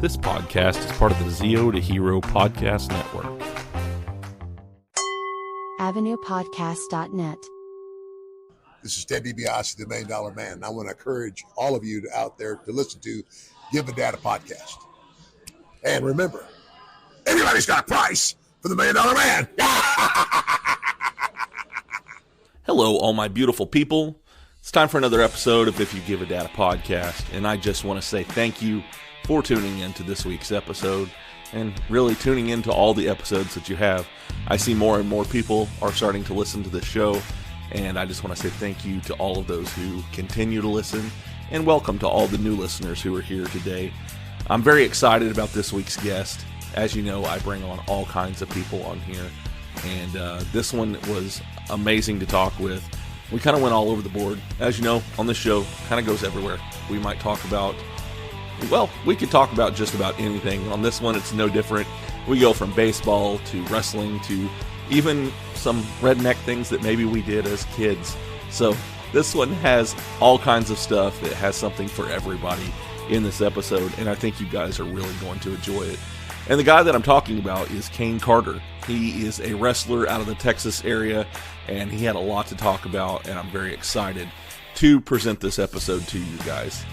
This podcast is part of the Zeo to Hero Podcast Network. AvenuePodcast.net. This is Ted DiBiase, the $1 Million Man. And I want to encourage all of you out there to listen to Give a Dad a Podcast. And remember, everybody's got a price for the $1 Million Man. Hello, all my beautiful people. It's time for another episode of If You Give a Dad a Podcast. And I just want to say thank you for tuning in to this week's episode and really tuning into all the episodes that you have. I see more and more people are starting to listen to this show, and I just want to say thank you to all of those who continue to listen, and welcome to all the new listeners who are here today. I'm very excited about this week's guest. As you know, I bring on all kinds of people on here, and this one was amazing to talk with. We kind of went all over the board. As you know, on this show, kind of goes everywhere. We might talk about, well, we could talk about just about anything. On this one, it's no different. We go from baseball to wrestling to even some redneck things that maybe we did as kids. So this one has all kinds of stuff. It has something for everybody in this episode, and I think you guys are really going to enjoy it. And the guy that I'm talking about is Caine Carter. He is a wrestler out of the Texas area, and he had a lot to talk about, and I'm very excited to present this episode to you guys.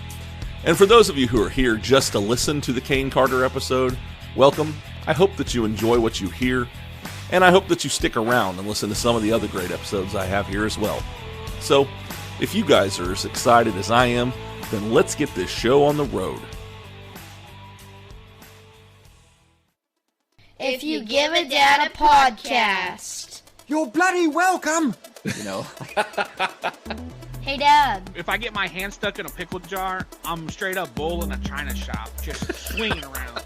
And for those of you who are here just to listen to the Caine Carter episode, welcome. I hope that you enjoy what you hear, and I hope that you stick around and listen to some of the other great episodes I have here as well. So, if you guys are as excited as I am, then let's get this show on the road. If You Give a Dad a Podcast. You're bloody welcome! You know? Hey, Dad. If I get my hand stuck in a pickle jar, I'm straight up bull in a china shop, just swinging around.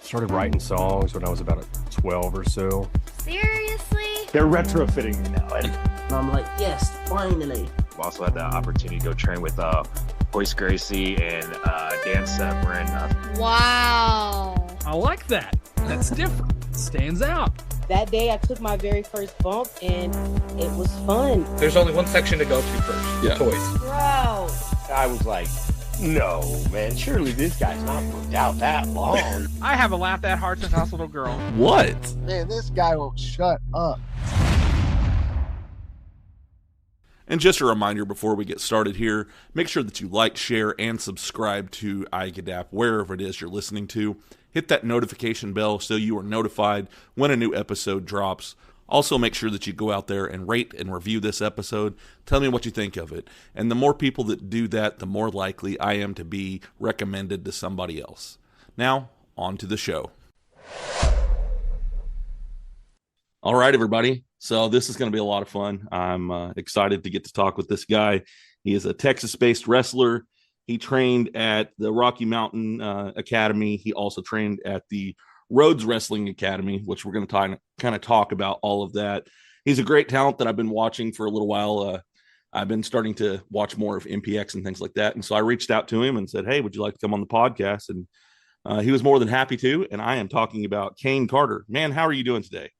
Started writing songs when I was about 12 or so. Seriously? They're retrofitting me now. And I'm like, yes, finally. I've also had the opportunity to go train with Hoist Gracie and Dan Severin. Wow. I like that. That's different. It stands out. That day I took my very first bump and it was fun. There's only one section to go to first. Yeah. Toys. Bro. I was like, no, man, surely this guy's not worked out that long. I haven't laughed that hard since I was a little girl. What? Man, this guy won't shut up. And just a reminder before we get started here, make sure that you like, share, and subscribe to iGadap wherever it is you're listening to. Hit that notification bell so you are notified when a new episode drops. Also, make sure that you go out there and rate and review this episode. Tell me what you think of it. And the more people that do that, the more likely I am to be recommended to somebody else. Now, on to the show. All right, everybody. So this is going to be a lot of fun. I'm excited to get to talk with this guy. He is a Texas-based wrestler. He trained at the Rocky Mountain Academy. He also trained at the Rhodes Wrestling Academy, which we're going to kind of talk about all of that. He's a great talent that I've been watching for a little while. I've been starting to watch more of MPX and things like that. And so I reached out to him and said, hey, would you like to come on the podcast? And he was more than happy to. And I am talking about Caine Carter. Man, how are you doing today?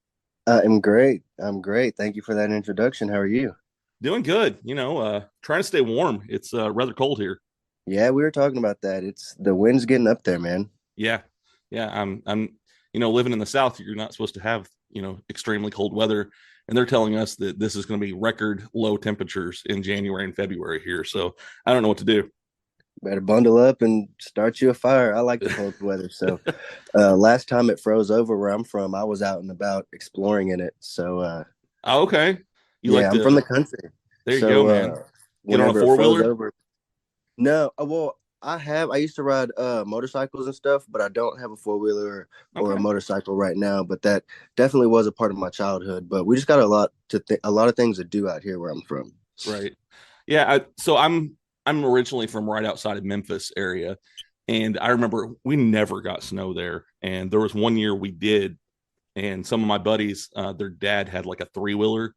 I'm great. Thank you for that introduction. How are you? Doing good. You know, trying to stay warm. It's rather cold here. Yeah, we were talking about that. It's the wind's getting up there, man. Yeah. I'm living in the South. You're not supposed to have, extremely cold weather. And they're telling us that this is going to be record low temperatures in January and February here. So I don't know what to do. Better bundle up and start you a fire. I like the cold weather. So last time it froze over where I'm from, I was out and about exploring in it. So okay. I'm from the country. There you go, man. Get on a four-wheeler? No, well, I used to ride motorcycles and stuff, but I don't have a four-wheeler or a motorcycle right now. But that definitely was a part of my childhood. But we just got a lot of things to do out here where I'm from. Right. Yeah. So I'm originally from right outside of Memphis area, and I remember we never got snow there. And there was one year we did, and some of my buddies, their dad had like a three-wheeler.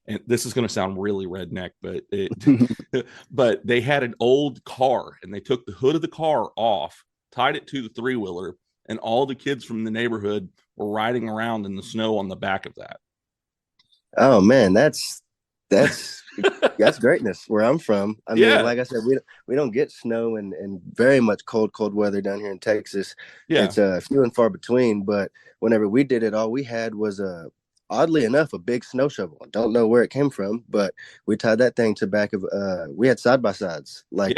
And this is going to sound really redneck, but they had an old car, and they took the hood of the car off, tied it to the three-wheeler, and all the kids from the neighborhood were riding around in the snow on the back of that. Oh man, that's That's greatness where I'm from. I mean, like I said, we don't get snow and very much cold weather down here in Texas. Yeah. It's few and far between. But whenever we did it, all we had was oddly enough, a big snow shovel. I don't know where it came from, but we tied that thing to back of we had side by sides like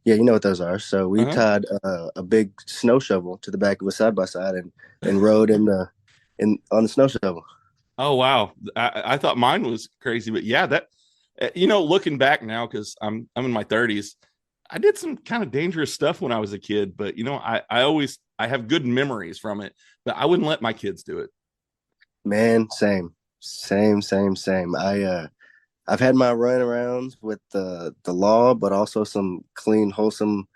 you know what those are. So we tied a big snow shovel to the back of a side by side and rode on the snow shovel. Oh, wow. I thought mine was crazy, but yeah, that, looking back now, because I'm in my 30s, I did some kind of dangerous stuff when I was a kid, but I have good memories from it, but I wouldn't let my kids do it. Man, same. I've had my runarounds with the law, but also some clean, wholesome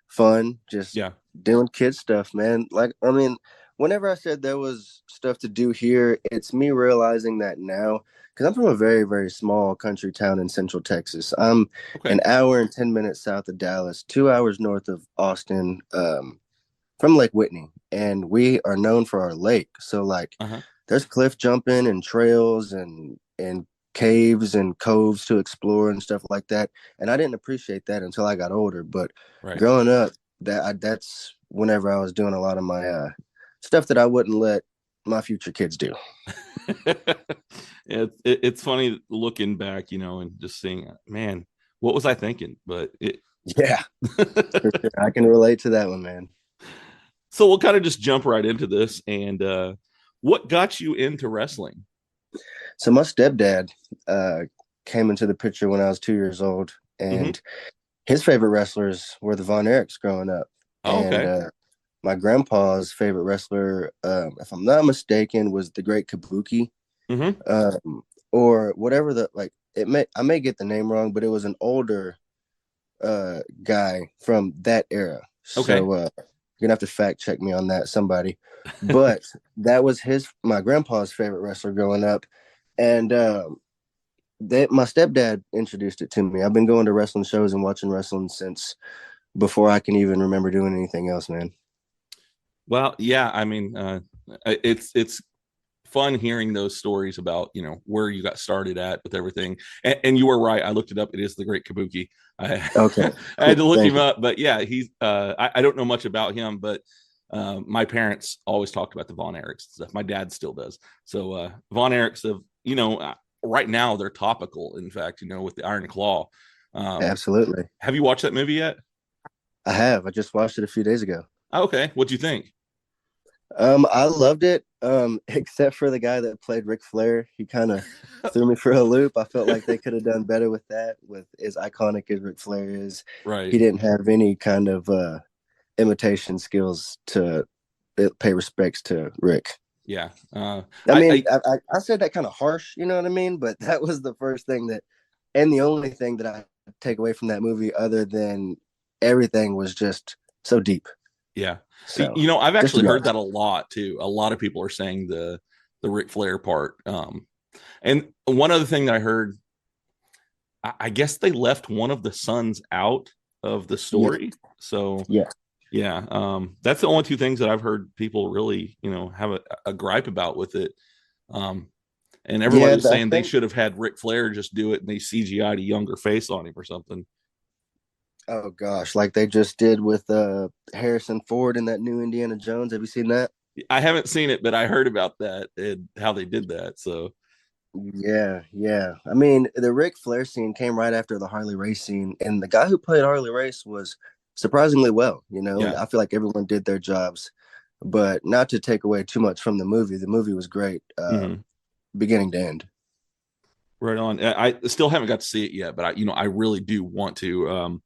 fun, just doing kid stuff, man. Like, I mean, whenever I said there was stuff to do here, it's me realizing that now, because I'm from a very, very small country town in Central Texas. I'm an hour and 10 minutes south of Dallas, 2 hours north of Austin, from Lake Whitney, and we are known for our lake. So, like, there's cliff jumping and trails and caves and coves to explore and stuff like that. And I didn't appreciate that until I got older. But growing up, that's whenever I was doing a lot of my stuff that I wouldn't let my future kids do. It's funny looking back, and just seeing, man, what was I thinking? But I can relate to that one, man. So we'll kind of just jump right into this. And what got you into wrestling? So my stepdad came into the picture when I was 2 years old, and his favorite wrestlers were the Von Erichs growing up. And my grandpa's favorite wrestler, if I'm not mistaken, was the Great Kabuki, or whatever I may get the name wrong, but it was an older guy from that era. So you're gonna have to fact check me on that, somebody. But that was my grandpa's favorite wrestler growing up. And my stepdad introduced it to me. I've been going to wrestling shows and watching wrestling since before I can even remember doing anything else, man. Well, yeah, I mean, it's fun hearing those stories about, where you got started at with everything. And you were right. I looked it up. It is the Great Kabuki. I had to look him up, but yeah, he's, I don't know much about him, but my parents always talked about the Von Erichs stuff. My dad still does. So Von Erichs have, right now they're topical. In fact, with the Iron Claw. Absolutely. Have you watched that movie yet? I have. I just watched it a few days ago. Okay. What'd you think? I loved it. Except for the guy that played Ric Flair. He kind of threw me for a loop. I felt like they could have done better with that. With as iconic as Ric Flair is, right? He didn't have any kind of imitation skills to pay respects to Rick. Yeah. I said that kind of harsh, you know what I mean? But that was the first thing and the only thing that I take away from that movie, other than everything was just so deep. Yeah. So, I've actually heard that a lot too. A lot of people are saying the Ric Flair part. And one other thing that I heard, I guess they left one of the sons out of the story. Yeah. So that's the only two things that I've heard people really, have a gripe about with it. And everybody's saying they should have had Ric Flair just do it and they CGI'd a younger face on him or something. Oh gosh, like they just did with Harrison Ford in that new Indiana Jones. Have you seen that? I haven't seen it, but I heard about that and how they did that. So yeah. I mean, the Ric Flair scene came right after the Harley Race scene, and the guy who played Harley Race was surprisingly well. I feel like everyone did their jobs, but not to take away too much from the movie. The movie was great, beginning to end. Right on. I still haven't got to see it yet, but I really do want to.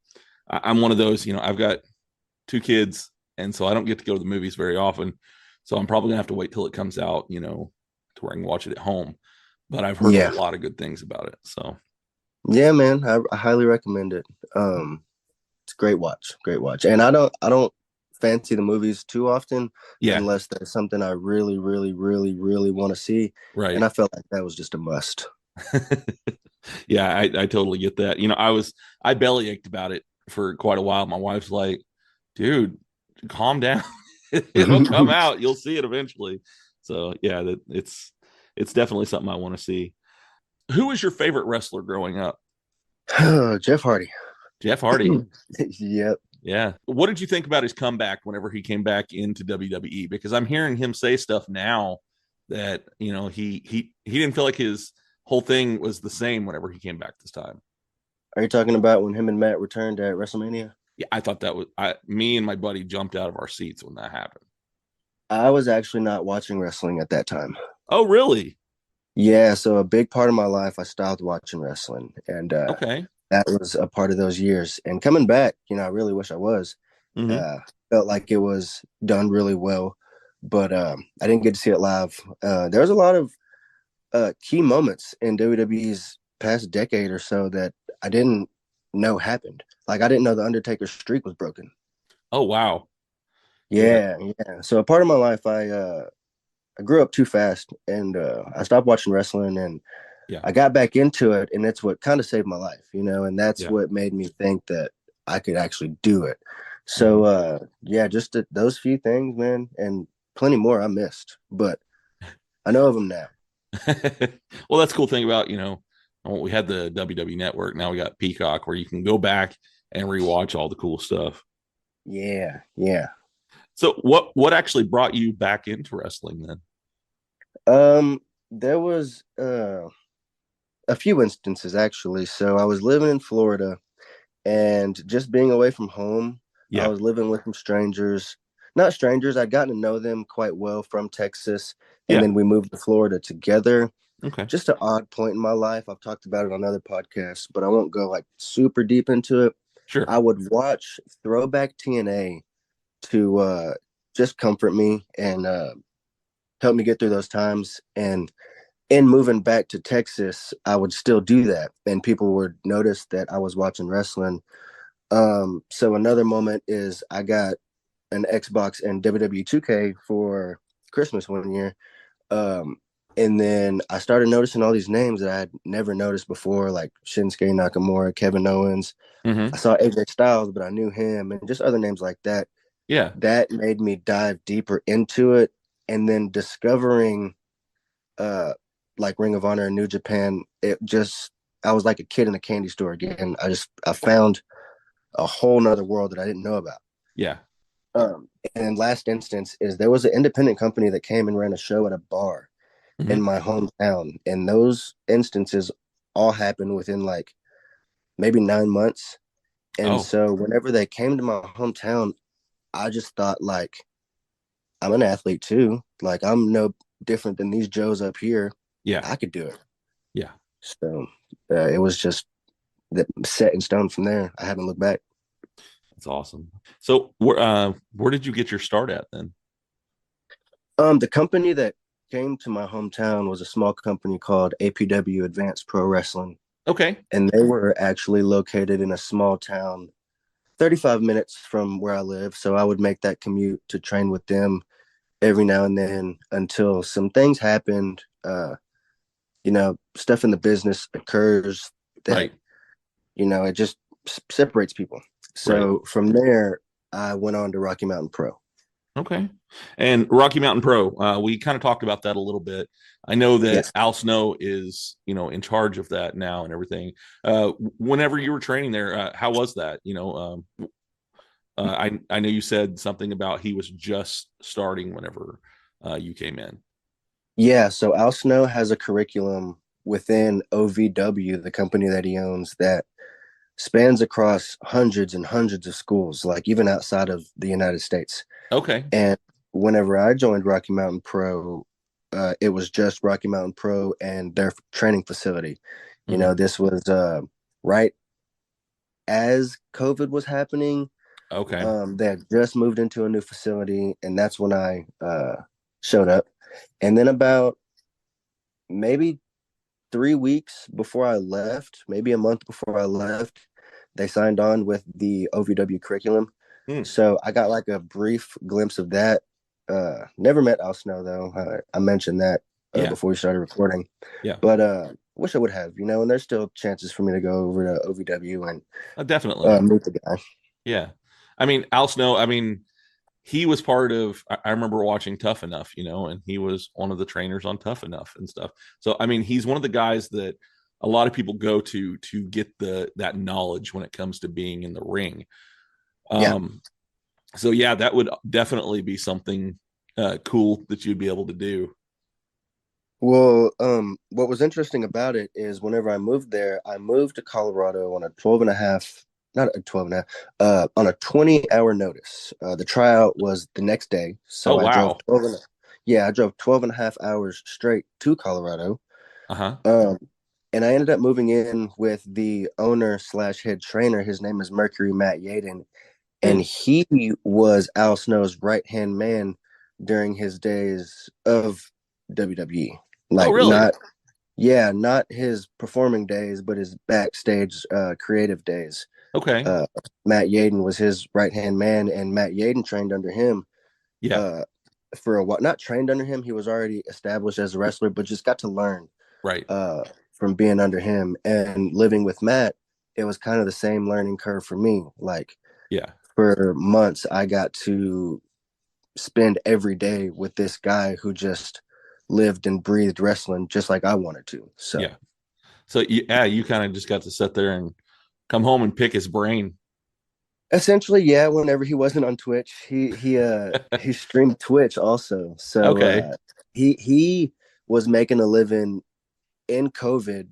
I'm one of those, I've got 2 kids, and so I don't get to go to the movies very often. So I'm probably gonna have to wait till it comes out, to where I can watch it at home. But I've heard a lot of good things about it. So yeah, man, I highly recommend it. It's a great watch. And I don't fancy the movies too often, unless there's something I really, really, really, really want to see. Right. And I felt like that was just a must. Yeah, I totally get that. I belly ached about it for quite a while. My wife's like, dude, calm down. It'll come out. You'll see it eventually. So yeah, it's definitely something I want to see. Who was your favorite wrestler growing up? Jeff Hardy. Jeff Hardy. Yep. Yeah. What did you think about his comeback whenever he came back into WWE? Because I'm hearing him say stuff now that, you know, he didn't feel like his whole thing was the same whenever he came back this time. Are you talking about when him and Matt returned at WrestleMania? Yeah, I thought that was me and my buddy jumped out of our seats when that happened. I was actually not watching wrestling at that time. Oh, really? Yeah, so a big part of my life, I stopped watching wrestling, and okay, that was a part of those years. And coming back, you know, I really wish I was. Felt like it was done really well, but I didn't get to see it live. There was a lot of key moments in WWE's past decade or so that I didn't know happened. Like I didn't know the Undertaker's streak was broken. Oh wow! Yeah. So a part of my life, I grew up too fast, and I stopped watching wrestling, and I got back into it, and that's what kind of saved my life, you know, and that's what made me think that I could actually do it. So, just those few things, man, and plenty more I missed, but I know of them now. Well, that's the cool thing about, you know, we had the WWE Network. Now we got Peacock where you can go back and rewatch all the cool stuff. Yeah. So what actually brought you back into wrestling then? There was a few instances actually. So I was living in Florida and just being away from home. I was living with some strangers. Not strangers, I'd gotten to know them quite well from Texas. And then we moved to Florida together. Okay. Just an odd point in my life. I've talked about it on other podcasts, but I won't go like super deep into it. Sure. I would watch throwback TNA to just comfort me and help me get through those times. And in moving back to Texas, I would still do that. And people would notice that I was watching wrestling. So another moment is I got an Xbox and WWE 2K for Christmas one year. And then I started noticing all these names that I had never noticed before, like Shinsuke Nakamura, Kevin Owens. I saw AJ Styles, but I knew him, and just other names like that. Yeah. That made me dive deeper into it. And then discovering like Ring of Honor and New Japan, I was like a kid in a candy store again. I found a whole nother world that I didn't know about. Yeah. And last instance is there was an independent company that came and ran a show at a bar in my hometown. And those instances all happened within like maybe 9 months. And so whenever they came to my hometown, I just thought like, I'm an athlete too. Like I'm no different than these Joes up here. Yeah. I could do it. Yeah. So it was just set in stone from there. I haven't looked back. That's awesome. So where did you get your start at then? The company that came to my hometown was a small company called APW Advanced Pro Wrestling. Okay. And they were actually located in a small town 35 minutes from where I live. So I would make that commute to train with them every now and then until some things happened. You know, stuff in the business occurs that, you know, it just separates people. So from there, I went on to Rocky Mountain Pro. Okay. And Rocky Mountain Pro, we kind of talked about that a little bit. I know that Al Snow is, you know, in charge of that now and everything. Whenever you were training there, how was that? You know, I know you said something about he was just starting whenever you came in. Yeah. So Al Snow has a curriculum within OVW, the company that he owns, that spans across hundreds and hundreds of schools, like even outside of the United States. Okay. And whenever I joined Rocky Mountain Pro, it was just Rocky Mountain Pro and their training facility. You know, this was right as COVID was happening. Okay. They had just moved into a new facility, and that's when I showed up. And then about maybe 3 weeks before I left, maybe a month before I left, they signed on with the OVW curriculum. So I got like a brief glimpse of that. Never met Al Snow though. I mentioned that before we started recording. Yeah. But wish I would have, you know, and there's still chances for me to go over to OVW and definitely meet the guy. Yeah. I mean, Al Snow, I mean, he was part of, I remember watching Tough Enough, you know, and he was one of the trainers on Tough Enough and stuff. So, I mean, he's one of the guys that a lot of people go to get that knowledge when it comes to being in the ring. So yeah, that would definitely be something cool that you'd be able to do. Well, what was interesting about it is whenever I moved there, I moved to Colorado on a 12 and a half, not a 12 and a half, on a 20-hour notice. The tryout was the next day. So I drove 12 and a half hours straight to Colorado. And I ended up moving in with the owner / head trainer. His name is Mercury Matt Yaden. And he was Al Snow's right-hand man during his days of WWE. Like, really? Not his performing days, but his backstage creative days. Okay. Matt Yaden was his right-hand man, and Matt Yaden trained under him. For a while. Not trained under him. He was already established as a wrestler, but just got to learn. Right. From being under him and living with Matt, it was kind of the same learning curve for me. Like, for months, I got to spend every day with this guy who just lived and breathed wrestling just like I wanted to. So you kind of just got to sit there and come home and pick his brain. Essentially, yeah. Whenever he wasn't on Twitch, he streamed Twitch also. So he was making a living in COVID,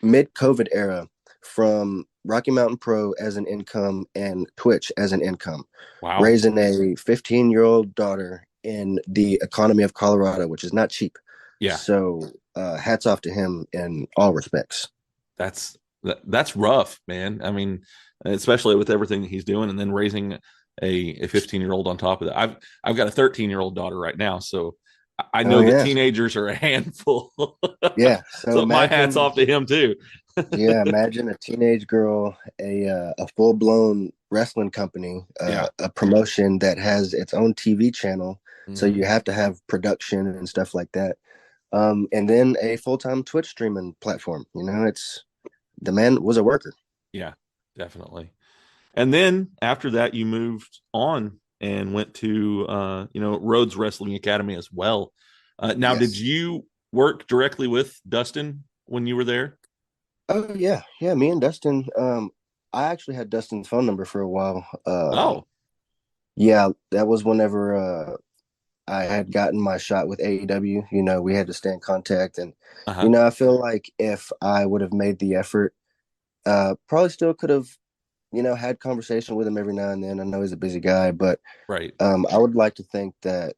mid-COVID era, from Rocky Mountain Pro as an income and Twitch as an income. Wow. Raising a 15-year-old daughter in the economy of Colorado, which is not cheap. Yeah. So hats off to him in all respects. That's rough, man. I mean, especially with everything that he's doing, and then raising a 15-year-old on top of that. I've got a 13-year-old daughter right now, so I know that teenagers are a handful. So my hat's off to him too. Imagine a teenage girl, a full-blown wrestling company, a promotion that has its own TV channel. Mm-hmm. So you have to have production and stuff like that. And then a full-time Twitch streaming platform. The man was a worker. Yeah, definitely. And then after that, you moved on and went to Rhodes Wrestling Academy as well. Now, did you work directly with Dustin when you were there? Oh yeah. Me and Dustin. I actually had Dustin's phone number for a while. Yeah, that was whenever I had gotten my shot with AEW. We had to stay in contact, and I feel like if I would have made the effort, probably still could have, had conversation with him every now and then. I know he's a busy guy, but I would like to think that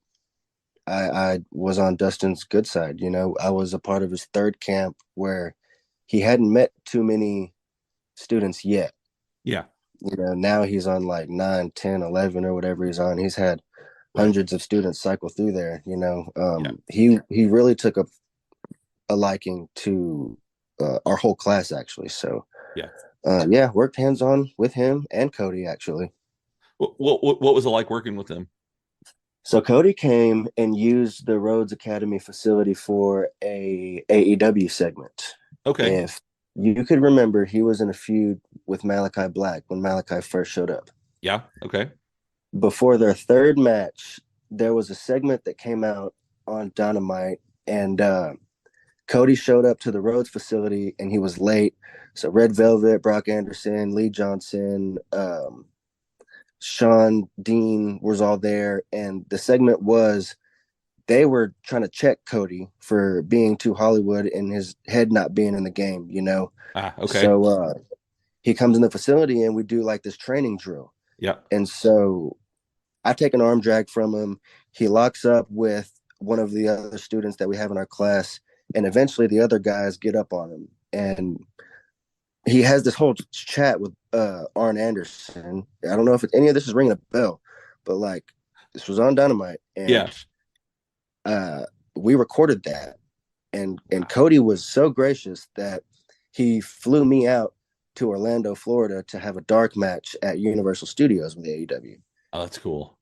I was on Dustin's good side. I was a part of his third camp where he hadn't met too many students yet. Yeah. Now he's on like 9, 10, 11 or whatever he's on. He's had hundreds of students cycle through there. He really took a liking to our whole class, actually. So worked hands-on with him and Cody, actually. What was it like working with him? So Cody came and used the Rhodes Academy facility for a AEW segment. Okay. If you could remember, he was in a feud with Malachi Black when Malachi first showed up. Yeah. Okay. Before their third match, there was a segment that came out on Dynamite, and Cody showed up to the Rhodes facility and he was late. So Red Velvet, Brock Anderson, Lee Johnson, Sean Dean was all there. And the segment was they were trying to check Cody for being too Hollywood and his head not being in the game, Okay. So he comes in the facility and we do like this training drill. Yeah. And so I take an arm drag from him. He locks up with one of the other students that we have in our class. And eventually the other guys get up on him. And he has this whole chat with Arn Anderson. I don't know if any of this is ringing a bell, but like this was on Dynamite. And we recorded that. And Cody was so gracious that he flew me out to Orlando, Florida to have a dark match at Universal Studios with AEW. Oh, that's cool.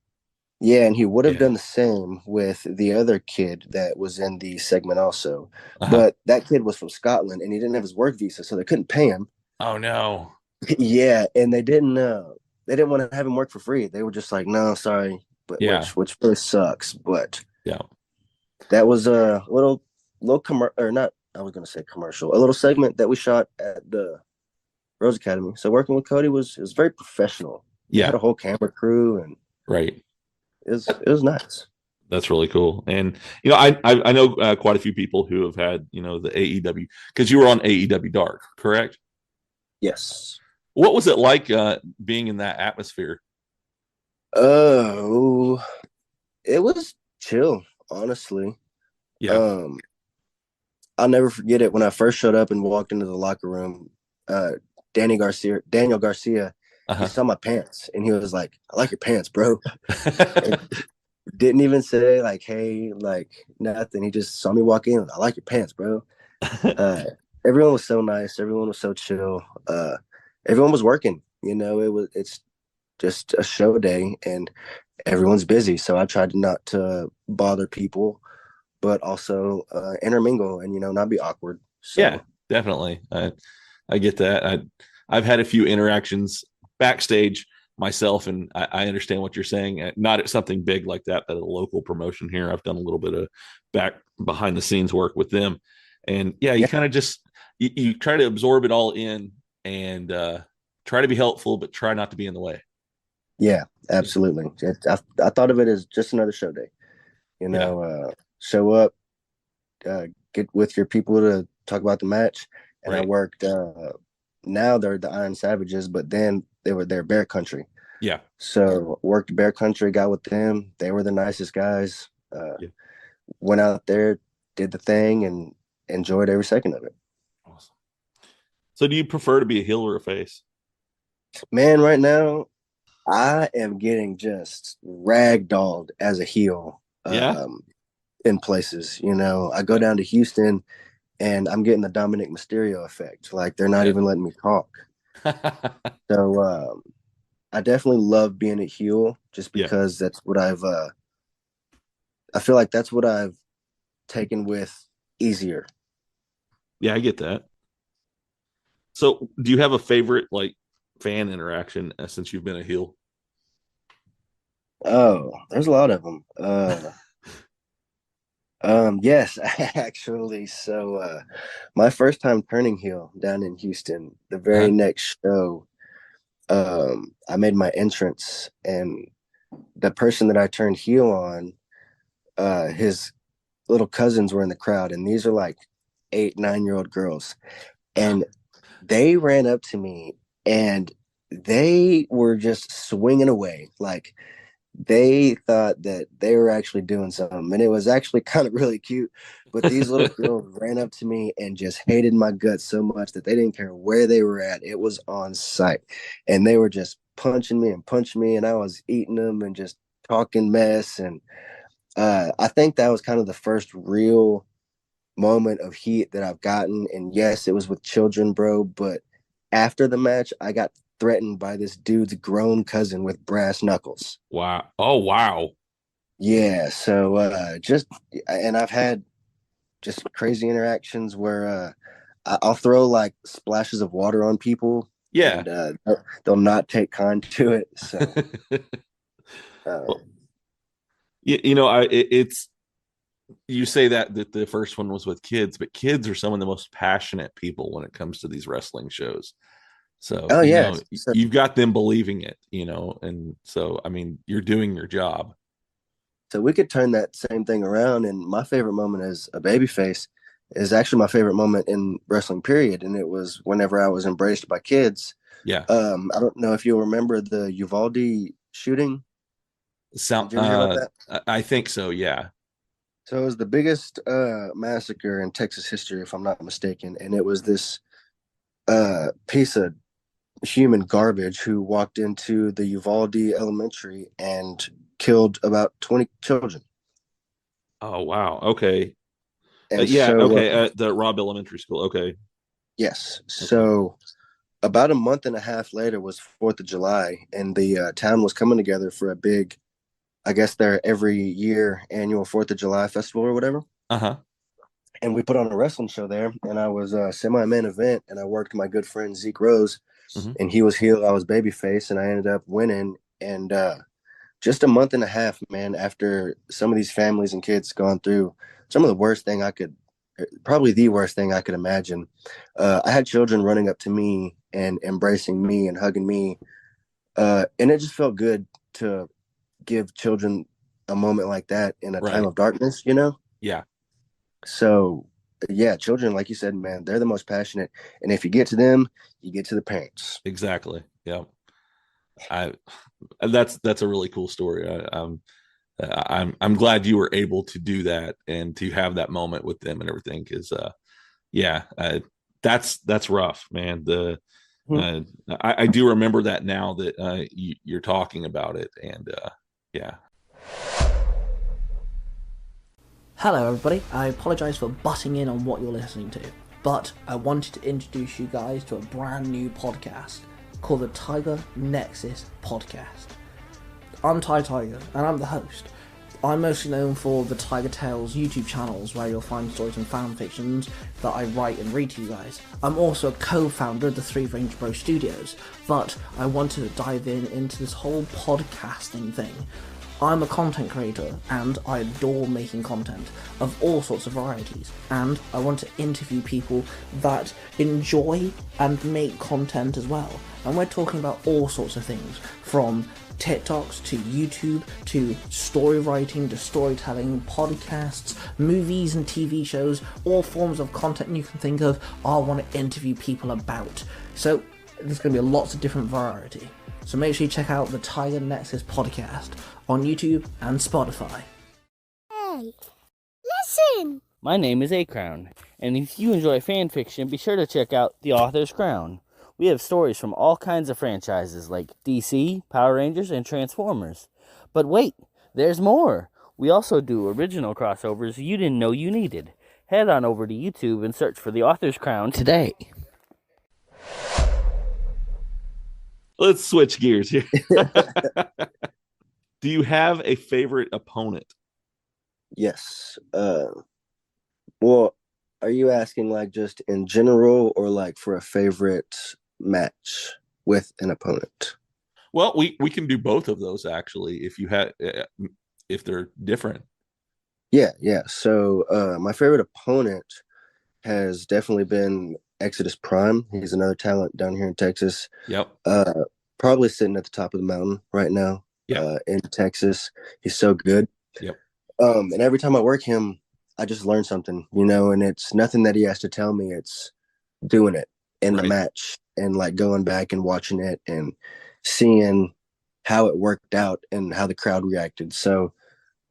Yeah, and he would have done the same with the other kid that was in the segment also. But that kid was from Scotland and he didn't have his work visa, so they couldn't pay him. Oh no. Yeah, and they didn't want to have him work for free. They were just like, no, sorry. But which really sucks. But that was a little I was going to say commercial, a little segment that we shot at the Rhodes Academy. So working with Cody was very professional. He had a whole camera crew, and right. It was nice. That's really cool. And I know quite a few people who have had the AEW, because you were on AEW Dark, correct? Yes. What was it like being in that atmosphere? Oh, it was chill, honestly. Yeah. I'll never forget it when I first showed up and walked into the locker room. Daniel Garcia, he saw my pants and he was like, "I like your pants, bro." Didn't even say like, "Hey," like nothing. He just saw me walk in. "I like your pants, bro." Everyone was so nice. Everyone was so chill. Everyone was working. It's just a show day and everyone's busy. So I tried not to bother people, but also intermingle and not be awkward. So. Yeah, definitely. I get that. I've had a few interactions backstage myself, and I understand what you're saying. Not at something big like that, but at a local promotion here. I've done a little bit of behind the scenes work with them, and you kind of just you try to absorb it all in and try to be helpful, but try not to be in the way. Yeah, absolutely. I thought of it as just another show day. Show up, get with your people to talk about the match, and I worked. Now they're the Iron Savages, but then they're Bear Country. Yeah. So worked Bear Country, got with them. They were the nicest guys. Went out there, did the thing, and enjoyed every second of it. Awesome. So do you prefer to be a heel or a face? Man, right now, I am getting just ragdolled as a heel. In places, I go down to Houston and I'm getting the Dominic Mysterio effect. Like they're not even letting me talk. So I definitely love being a heel just because that's what I feel like that's what I've taken with easier. Yeah, I get that. So do you have a favorite like fan interaction since you've been a heel? Oh, there's a lot of them. Yes, actually. So my first time turning heel down in Houston, the very next show, I made my entrance and the person that I turned heel on, his little cousins were in the crowd, and these are like 8-9-year-old girls. And they ran up to me and they were just swinging away. Like they thought that they were actually doing something, and it was actually kind of really cute. But these little girls ran up to me and just hated my guts so much that they didn't care where they were at. It was on site, and they were just punching me, and I was eating them and just talking mess. And I think that was kind of the first real moment of heat that I've gotten. And yes, it was with children, bro. But after the match, I got threatened by this dude's grown cousin with brass knuckles. Wow. Oh, wow. Yeah. So and I've had just crazy interactions where I'll throw like splashes of water on people. Yeah. And they'll not take kind to it. So, it's, you say that the first one was with kids, but kids are some of the most passionate people when it comes to these wrestling shows. So, you've got them believing it, and so, I mean, you're doing your job. So we could turn that same thing around. And my favorite moment as a babyface is actually my favorite moment in wrestling, period. And it was whenever I was embraced by kids. Yeah. I don't know if you'll remember the Uvalde shooting. Did you hear about that? I think so, yeah. So it was the biggest massacre in Texas history, if I'm not mistaken. And it was this piece of human garbage who walked into the Uvalde Elementary and killed about 20 children. Oh, wow. Okay. And the Robb Elementary School. Okay. Yes. Okay. So about a month and a half later was 4th of July, and the town was coming together for a big, I guess their every year annual 4th of July festival or whatever. And we put on a wrestling show there, and I was semi-main event, and I worked my good friend Zeke Rose, and he was heel, I was babyface, and I ended up winning. And just a month and a half, man, after some of these families and kids gone through some of the worst thing I could probably the worst thing I could imagine. I had children running up to me and embracing me and hugging me. And it just felt good to give children a moment like that in a time of darkness, you know? Yeah. So, yeah, children, like you said, man, they're the most passionate. And if you get to them, you get to the parents. Exactly. Yeah. That's a really cool story. I'm glad you were able to do that and to have that moment with them and everything. Cause that's rough, man. I do remember that now that you're talking about it. And yeah. Hello everybody, I apologise for butting in on what you're listening to, but I wanted to introduce you guys to a brand new podcast called the Tiger Nexus Podcast. I'm Ty Tiger, and I'm the host. I'm mostly known for the Tiger Tales YouTube channels, where you'll find stories and fan fictions that I write and read to you guys. I'm also a co-founder of the Three Range Bro Studios, but I wanted to dive into this whole podcasting thing. I'm a content creator, and I adore making content of all sorts of varieties, and I want to interview people that enjoy and make content as well. And we're talking about all sorts of things, from TikToks to YouTube to story writing to storytelling, podcasts, movies and TV shows, all forms of content you can think of, I want to interview people about. So there's going to be lots of different variety. So make sure you check out the Tiger Nexus Podcast on YouTube and Spotify. Hey, listen! My name is A Crown, and if you enjoy fan fiction, be sure to check out The Author's Crown. We have stories from all kinds of franchises like DC, Power Rangers, and Transformers. But wait, there's more! We also do original crossovers you didn't know you needed. Head on over to YouTube and search for The Author's Crown today. Let's switch gears here. Do you have a favorite opponent? Yes. Well, are you asking like just in general or like for a favorite match with an opponent? Well, we can do both of those actually if they're different. Yeah. So my favorite opponent has definitely been Exodus Prime. He's another talent down here in Texas. Yep. Probably sitting at the top of the mountain right now. Yeah. In Texas. He's so good. Yep. And every time I work him, I just learn something, you know, and it's nothing that he has to tell me. It's doing it in the match and like going back and watching it and seeing how it worked out and how the crowd reacted. So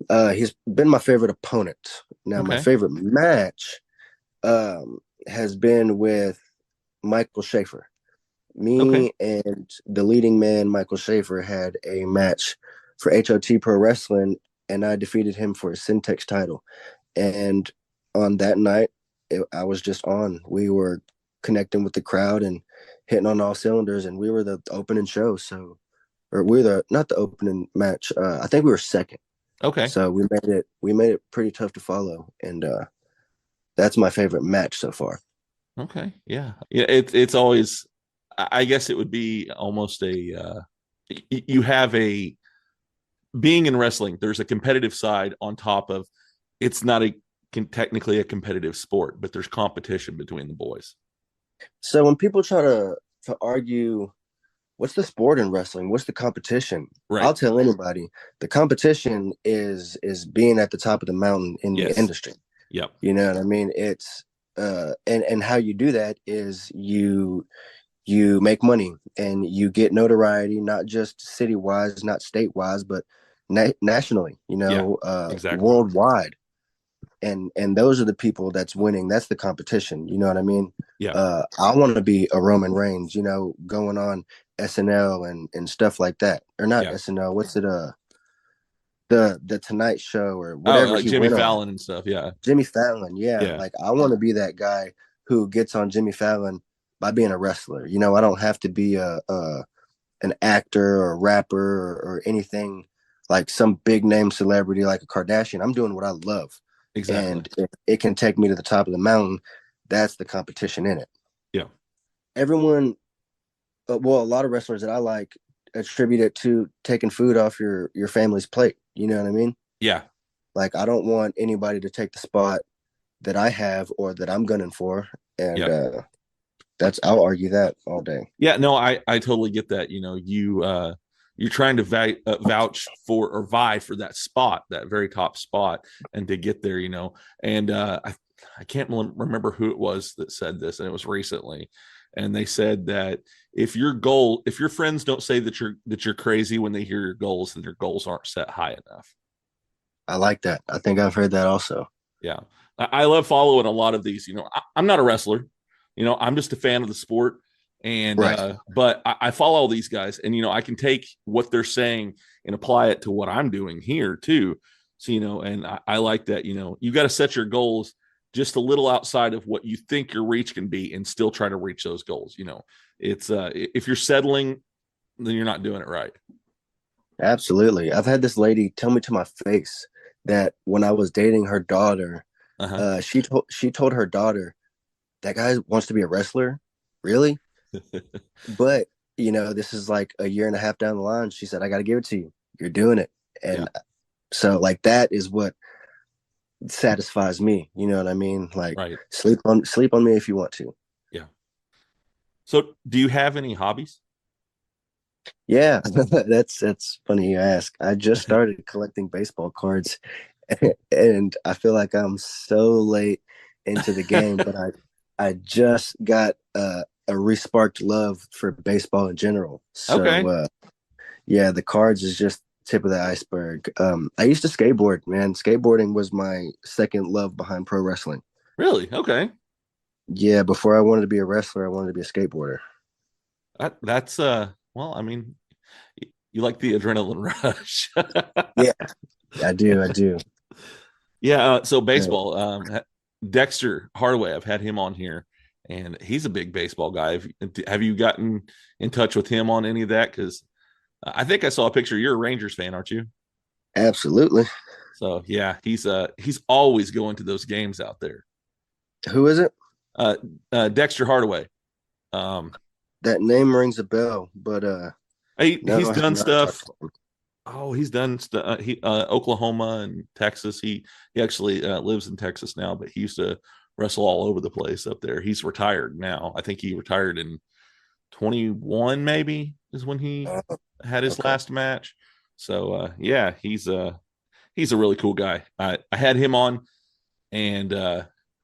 he's been my favorite opponent. Now, my favorite match has been with Michael Schaefer. Me and the leading man, Michael Schaefer, had a match for HOT Pro Wrestling, and I defeated him for a Syntex title. And on that night, I was just on. We were connecting with the crowd and hitting on all cylinders, and we were the opening show. So, or we were not the opening match. I think we were second. Okay. So we made it pretty tough to follow, and that's my favorite match so far. Okay. Yeah. It's always. I guess it would be almost you have being in wrestling, there's a competitive side on top of it's not technically a competitive sport, but there's competition between the boys. So when people try to argue, what's the sport in wrestling? What's the competition? Right. I'll tell anybody the competition is being at the top of the mountain in the industry. Yep. You know what I mean? It's and how you do that is you make money and you get notoriety, not just city-wise, not state-wise, but nationally, you know, worldwide. And those are the people that's winning. That's the competition. You know what I mean? Yeah. I want to be a Roman Reigns, you know, going on SNL and stuff like that. Or not SNL. What's it? The Tonight Show or whatever. Like Jimmy Fallon and stuff. Yeah. Jimmy Fallon. Yeah. Like I want to be that guy who gets on Jimmy Fallon by being a wrestler. You know, I don't have to be an actor or a rapper or anything like some big name celebrity like a Kardashian. I'm doing what I love. Exactly. And if it can take me to the top of the mountain, that's the competition in it. Yeah. Everyone, well, a lot of wrestlers that I like attribute it to taking food off your family's plate. You know what I mean? Yeah. Like, I don't want anybody to take the spot that I have or that I'm gunning for, and Yep. I'll argue that all day. Yeah, no, I totally get that. You're trying to vouch for or vie for that spot, that very top spot, and to get there, And I can't remember who it was that said this, and it was recently, and they said that if your friends don't say that you're crazy when they hear your goals, then your goals aren't set high enough. I like that. I think I've heard that also. Yeah, I love following a lot of these. I'm not a wrestler. I'm just a fan of the sport. And right. But I follow all these guys, and I can take what they're saying and apply it to what I'm doing here too. So and I like that. You got to set your goals just a little outside of what you think your reach can be, and still try to reach those goals. It's if you're settling, then you're not doing it right. Absolutely. I've had this lady tell me to my face that when I was dating her daughter, she told her daughter, "That guy wants to be a wrestler." Really? But this is like a year and a half down the line. She said, "I got to give it to you. You're doing it." And so like that is what satisfies me. You know what I mean? Like right. Sleep on me if you want to. Yeah. So do you have any hobbies? Yeah, that's funny you ask. I just started collecting baseball cards, and I feel like I'm so late into the game, but I just got a resparked love for baseball in general. So, okay. Yeah, the cards is just tip of the iceberg. I used to skateboard, man. Skateboarding was my second love behind pro wrestling. Really? Okay. Yeah, before I wanted to be a wrestler, I wanted to be a skateboarder. That's well, I mean, you like the adrenaline rush. Yeah, I do. Yeah. So baseball, Dexter Hardaway, I've had him on here, and he's a big baseball guy. Have you gotten in touch with him on any of that? Because I think I saw a picture. You're a Rangers fan, aren't you? Absolutely. So yeah, he's always going to those games out there. Who is it? Dexter Hardaway. That name rings a bell, but he's done stuff. Oh, he's done stuff. Oklahoma and Texas. He actually lives in Texas now, but he used to wrestle all over the place up there. He's retired now. I think he retired in 21, maybe is when he had his last match. So yeah, he's a really cool guy. I had him on, and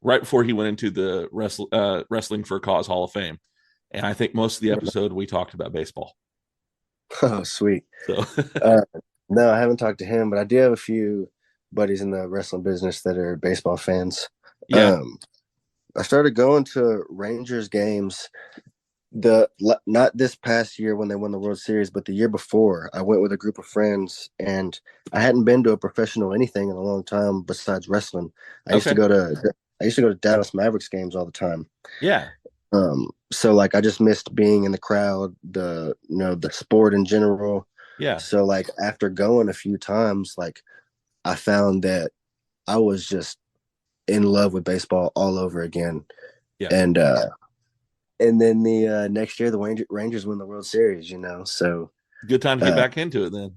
right before he went into the Wrestling for a Cause Hall of Fame. And I think most of the episode we talked about baseball. Oh, sweet. So no, I haven't talked to him, but I do have a few buddies in the wrestling business that are baseball fans. Yeah. I started going to Rangers games not this past year when they won the World Series, but the year before. I went with a group of friends, and I hadn't been to a professional anything in a long time besides wrestling. I used to go to Dallas Mavericks games all the time. Yeah. So like I just missed being in the crowd, the sport in general. Yeah. So like after going a few times, like I found that I was just in love with baseball all over again. Yeah. And then the next year the Rangers win the World Series, so good time to get back into it then.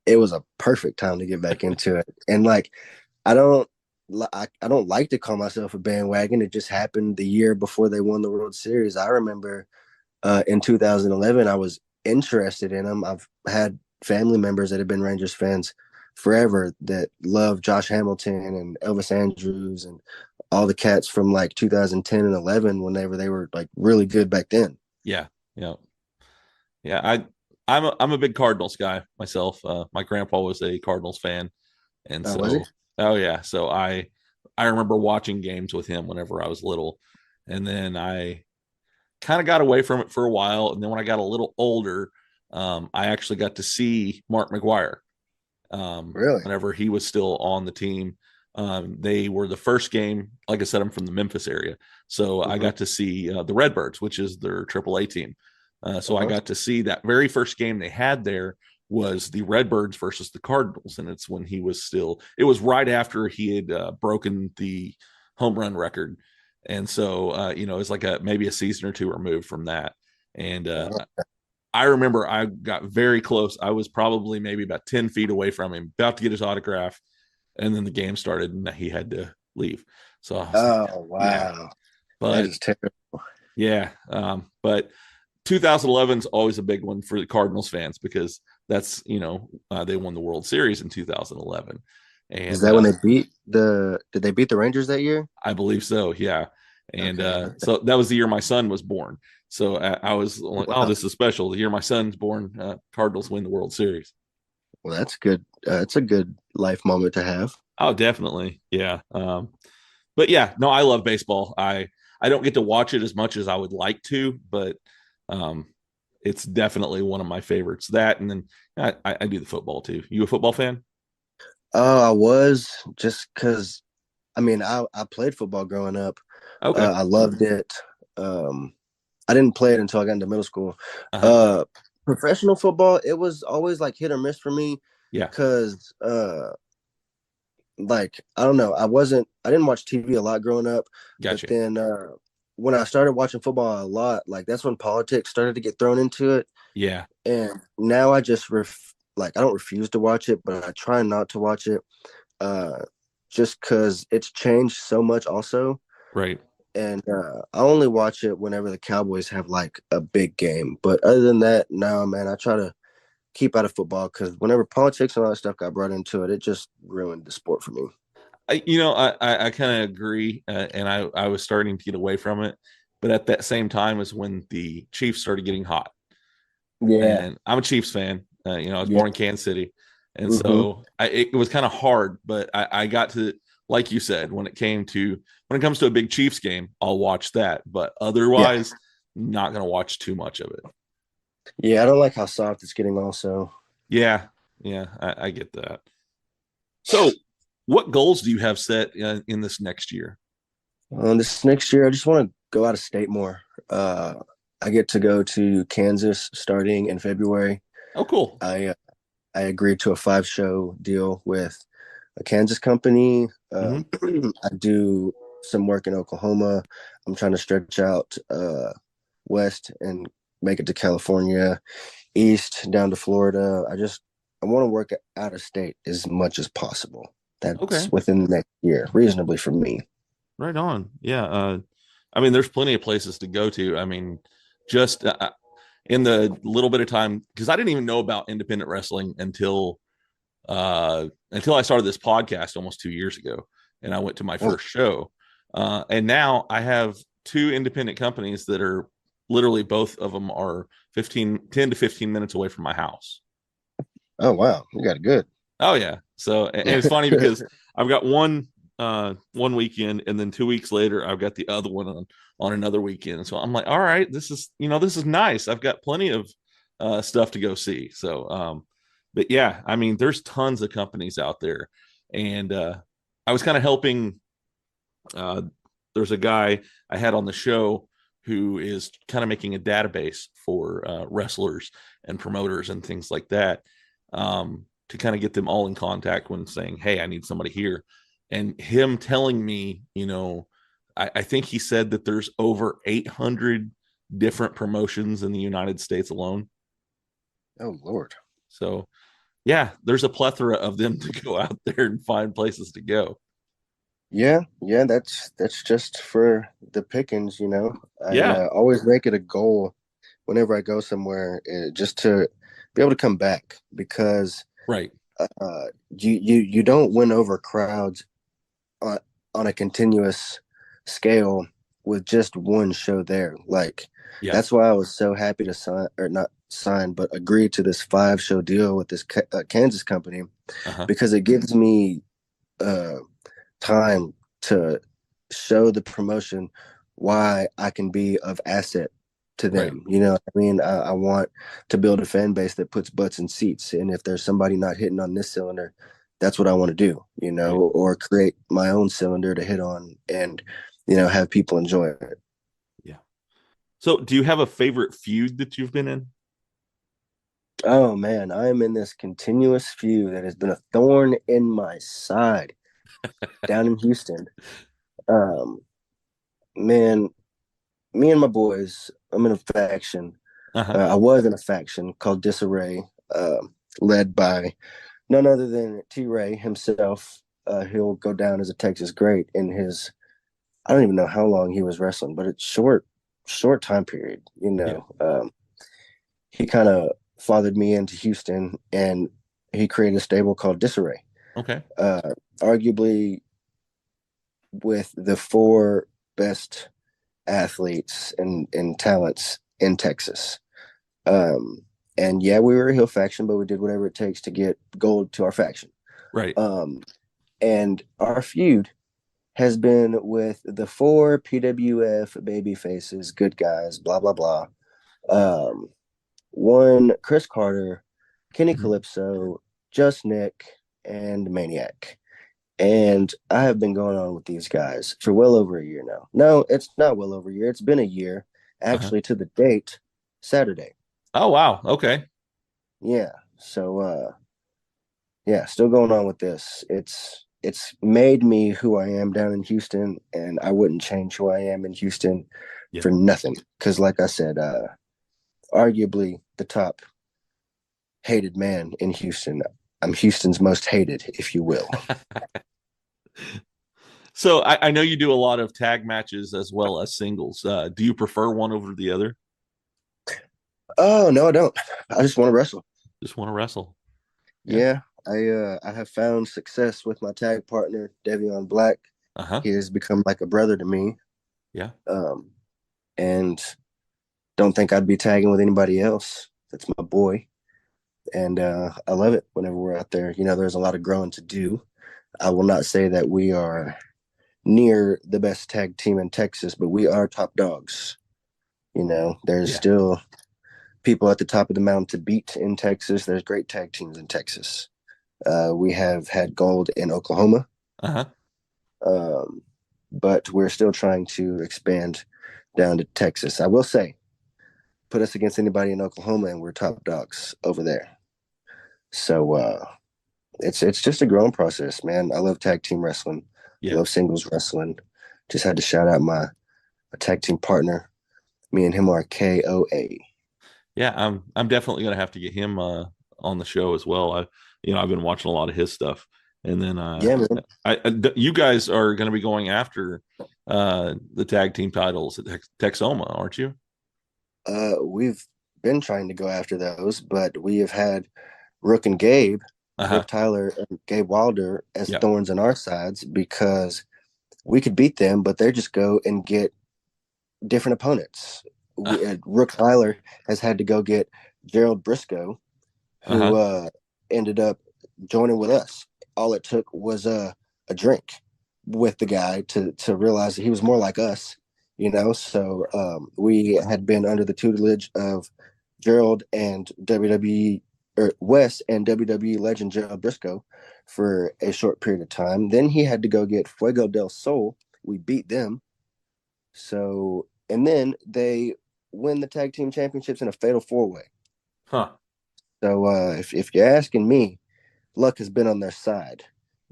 It was a perfect time to get back into it. And like I don't like to call myself a bandwagon. It just happened the year before they won the World Series. I remember in 2011, I was interested in them. I've had family members that have been Rangers fans forever that love Josh Hamilton and Elvis Andrews and all the cats from like 2010 and 11 whenever they were like really good back then. Yeah. I'm a big Cardinals guy myself. My grandpa was a Cardinals fan, and oh yeah. So I remember watching games with him whenever I was little, and then I kind of got away from it for a while. And then when I got a little older, I actually got to see Mark McGwire. Really? Whenever he was still on the team. They were the first game. Like I said, I'm from the Memphis area. So I got to see the Redbirds, which is their AAA team. So I got to see that very first game they had there was the Redbirds versus the Cardinals. And it's when he was it was right after he had broken the home run record. And so, it's like maybe a season or two removed from that. And I remember I got very close. I was probably maybe about 10 feet away from him, about to get his autograph. And then the game started and he had to leave. So I was like, Oh, wow. yeah. But that is terrible. Yeah. But 2011 is always a big one for the Cardinals fans because that's, they won the World Series in 2011. And is that when they did they beat the Rangers that year? I believe so. Yeah. And so that was the year my son was born. So I was like, wow. Oh, this is special. The year my son's born, Cardinals win the World Series. Well, that's good. It's a good life moment to have. Oh, definitely. Yeah. But yeah, no, I love baseball. I don't get to watch it as much as I would like to, but it's definitely one of my favorites. That, and then I do the football too. You a football fan? Oh, I was, just because, I played football growing up. Okay. I loved it. I didn't play it until I got into middle school. Professional football, it was always like hit or miss for me. Yeah. Because, like, I don't know. I didn't watch TV a lot growing up. Gotcha. But then when I started watching football a lot, like, that's when politics started to get thrown into it. Yeah. And now I just, I don't refuse to watch it, but I try not to watch it just because it's changed so much also. Right. And I only watch it whenever the Cowboys have, like, a big game. But other than that, no, man, I try to keep out of football because whenever politics and all that stuff got brought into it, it just ruined the sport for me. I kind of agree, and I was starting to get away from it, but at that same time is when the Chiefs started getting hot. Yeah, and I'm a Chiefs fan. I was born in Kansas City, and so it was kind of hard. But I got to, like you said, when it comes to a big Chiefs game, I'll watch that. But otherwise, not going to watch too much of it. Yeah, I don't like how soft it's getting also. Yeah, I get that. So, what goals do you have set in this next year? This next year, I just want to go out of state more. I get to go to Kansas starting in February. Oh, cool. I agreed to a 5-show deal with a Kansas company. I do some work in Oklahoma. I'm trying to stretch out west and make it to California, east down to Florida. I want to work out of state as much as possible. That's within the next year, reasonably for me. Right on. Yeah. There's plenty of places to go to. Just in the little bit of time, because I didn't even know about independent wrestling until I started this podcast almost 2 years ago, and I went to my first show. And now I have 2 independent companies that are literally, both of them are 10 to 15 minutes away from my house. Oh, wow. You got it good. Oh, yeah. So, and it's funny because I've got one weekend, and then 2 weeks later, I've got the other one on another weekend. So I'm like, all right, this is nice. I've got plenty of stuff to go see. So, but yeah, there's tons of companies out there. And I was kind of helping. There's a guy I had on the show who is kind of making a database for wrestlers and promoters and things like that, to kind of get them all in contact when saying, hey, I need somebody here. And him telling me, I think he said that there's over 800 different promotions in the United States alone. Oh, Lord. So, yeah, there's a plethora of them to go out there and find places to go. Yeah, that's just for the pickings, I always make it a goal whenever I go somewhere, just to be able to come back, because you don't win over crowds on a continuous scale with just one show there. That's why I was so happy to agree to this 5-show deal with this Kansas company, because it gives me time to show the promotion why I can be of asset to them. I want to build a fan base that puts butts in seats, and if there's somebody not hitting on this cylinder, that's what I want to do, or create my own cylinder to hit on and have people enjoy it. Yeah. So do you have a favorite feud that you've been in? Oh man, I am in this continuous feud that has been a thorn in my side down in Houston. Man, me and my boys, I'm in a faction. I was in a faction called Disarray, led by none other than T-Ray himself. he'll go down as a Texas great in his. I don't even know how long he was wrestling, but it's short time period. He kind of fathered me into Houston, and he created a stable called Disarray. Okay. Arguably with the 4 best athletes and talents in Texas. And yeah, we were a heel faction, but we did whatever it takes to get gold to our faction. Right. And our feud has been with the 4 PWF baby faces, good guys, blah, blah, blah. 1, Chris Carter, Kenny Calypso, Just Nick, and Maniac. And I have been going on with these guys for well over a year now. No, it's not well over a year. It's been a year, actually, to the date, Saturday. Oh, wow. Okay. Yeah. So, still going on with this. It's made me who I am down in Houston, and I wouldn't change who I am in Houston for nothing. Because, like I said, arguably the top hated man in Houston. I'm Houston's most hated, if you will. So I know you do a lot of tag matches as well as singles. Do you prefer one over the other? Oh, no, I don't. I just want to wrestle. Just want to wrestle. Yeah. I have found success with my tag partner, Devion Black. He has become like a brother to me. Yeah. And don't think I'd be tagging with anybody else. That's my boy. And I love it whenever we're out there. There's a lot of growing to do. I will not say that we are near the best tag team in Texas, but we are top dogs. There's still people at the top of the mountain to beat in Texas. There's great tag teams in Texas. We have had gold in Oklahoma. But we're still trying to expand down to Texas. I will say, put us against anybody in Oklahoma and we're top dogs over there. So it's just a growing process, man. I love tag team wrestling. I love singles wrestling. Just had to shout out my tag team partner. Me and him are KOA. Yeah, I'm definitely gonna have to get him on the show as well. I've been watching a lot of his stuff, and then you guys are going to be going after the tag team titles at Texoma, aren't you? We've been trying to go after those, but we have had Rook and Gabe, Rook Tyler and Gabe Wilder as thorns in our sides because we could beat them, but they just go and get different opponents. Rook Tyler has had to go get Gerald Briscoe, who ended up joining with us. All it took was a drink with the guy to realize that he was more like us, So we had been under the tutelage of Gerald and Wes and WWE legend Gerald Briscoe for a short period of time. Then he had to go get Fuego del Sol. We beat them. So, and then they win the tag team championships in a fatal 4-way. So if you're asking me, luck has been on their side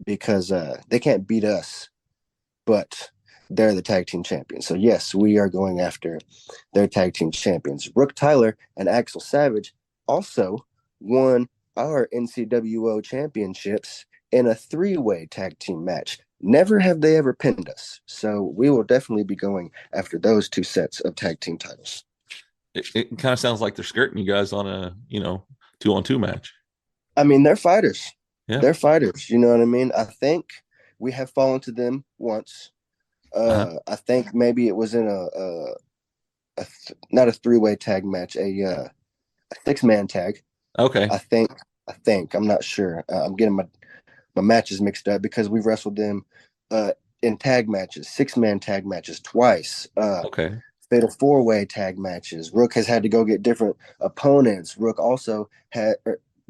because they can't beat us, but they're the tag team champions. So yes, we are going after their tag team champions. Rook Tyler and Axel Savage also won our NCWO championships in a 3-way tag team match. Never have they ever pinned us. So we will definitely be going after those 2 sets of tag team titles. It kind of sounds like they're skirting you guys on a, 2-on-2 match. I mean, they're fighters. Yeah. They're fighters. You know what I mean? I think we have fallen to them once. I think maybe it was in not a 3-way tag match, a 6-man tag. Okay. I think I'm not sure. I'm getting my matches mixed up because we've wrestled them in tag matches, 6-man tag matches twice. Okay. Fatal 4-way tag matches. Rook has had to go get different opponents. Rook also had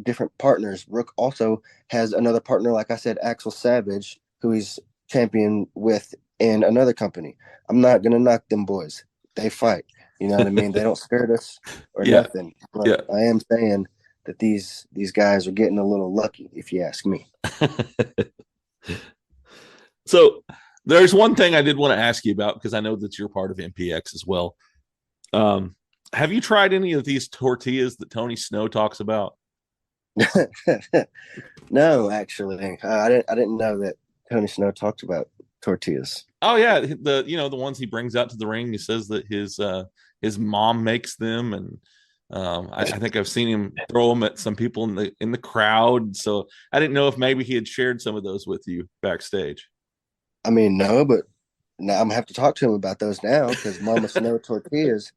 different partners. Rook also has another partner, like I said, Axel Savage, who he's champion with in another company. I'm not going to knock them boys. They fight. You know what I mean? They don't skirt us or nothing. But I am saying that these guys are getting a little lucky, if you ask me. So there's one thing I did want to ask you about because I know that you're part of MPX as well. Have you tried any of these tortillas that Tony Snow talks about? No, actually, I didn't know that Tony Snow talked about tortillas. Oh yeah, the ones he brings out to the ring. He says that his mom makes them, and I think I've seen him throw them at some people in the crowd. So I didn't know if maybe he had shared some of those with you backstage. I mean, no, but now I'm gonna have to talk to him about those now because Mama Snow tortillas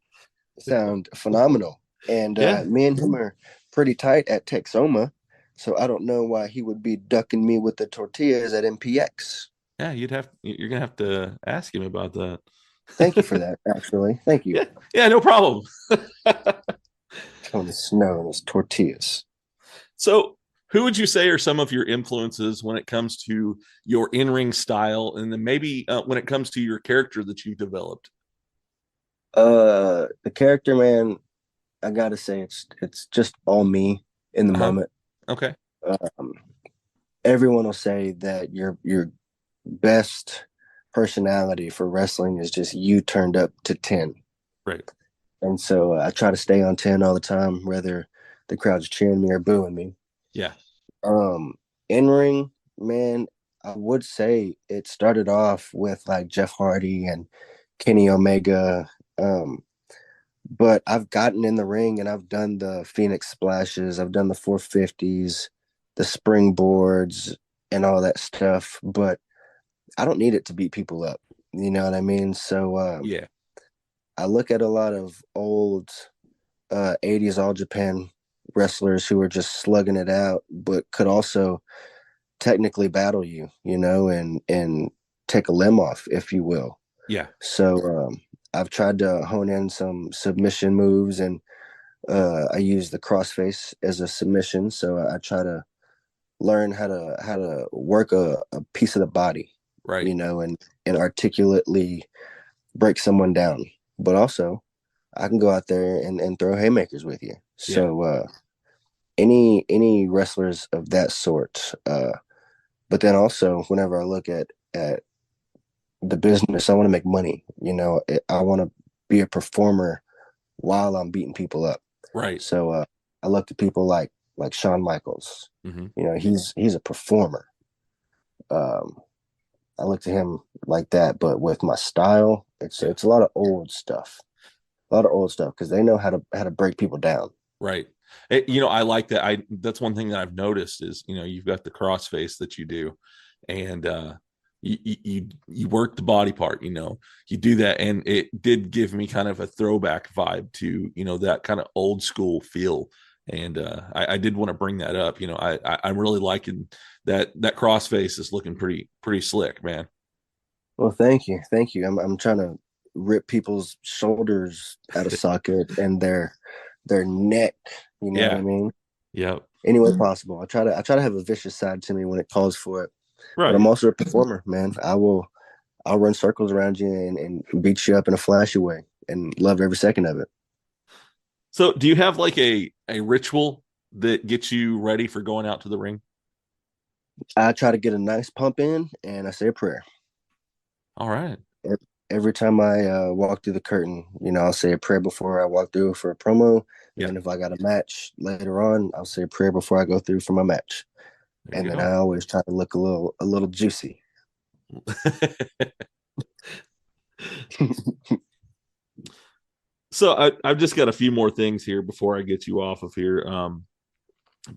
sound phenomenal, and me and him are pretty tight at Texoma, so I don't know why he would be ducking me with the tortillas at MPX. Yeah, you're gonna have to ask him about that. Thank you for that. Actually, thank you. Yeah, no problem. Tony Snow and his tortillas. So, who would you say are some of your influences when it comes to your in-ring style, and then maybe when it comes to your character that you've developed? The character, man, I gotta say it's just all me in the moment. Okay. Everyone will say that your best personality for wrestling is just you turned up to 10. Right. And so I try to stay on 10 all the time, whether the crowd's cheering me or booing me. Yeah. In ring, man, I would say it started off with like Jeff Hardy and Kenny Omega. But I've gotten in the ring and I've done the Phoenix splashes, I've done the 450s, the springboards, and all that stuff. But I don't need it to beat people up. You know what I mean? So yeah, I look at a lot of old 80s All Japan wrestlers who are just slugging it out, but could also technically battle you, and take a limb off, if you will. Yeah. So I've tried to hone in some submission moves, and I use the crossface as a submission. So I try to learn how to work a piece of the body, right? And articulately break someone down. But also, I can go out there and throw haymakers with you. So any wrestlers of that sort. But then also, whenever I look at the business, I want to make money. I want to be a performer while I'm beating people up. Right. So I look to people like Shawn Michaels. Mm-hmm. He's a performer. I look to him like that, but with my style, it's a lot of old stuff. Because they know how to break people down. Right. I like that. That's one thing that I've noticed is, you've got the crossface that you do, and you work the body part, you do that. And it did give me kind of a throwback vibe to, that kind of old school feel. And I did want to bring that up. I'm really liking that crossface is looking pretty slick, man. Well, thank you. I'm trying to rip people's shoulders out of socket and their neck. You know what I mean? Yeah. Any way possible. I try to have a vicious side to me when it calls for it. Right. But I'm also a performer, man. I'll run circles around you and beat you up in a flashy way, and love every second of it. So do you have like a ritual that gets you ready for going out to the ring? I try to get a nice pump in, and I say a prayer. All right. Every time I walk through the curtain, I'll say a prayer before I walk through for a promo. Yeah. And if I got a match later on, I'll say a prayer before I go through for my match. And then I always try to look a little juicy. So I've just got a few more things here before I get you off of here.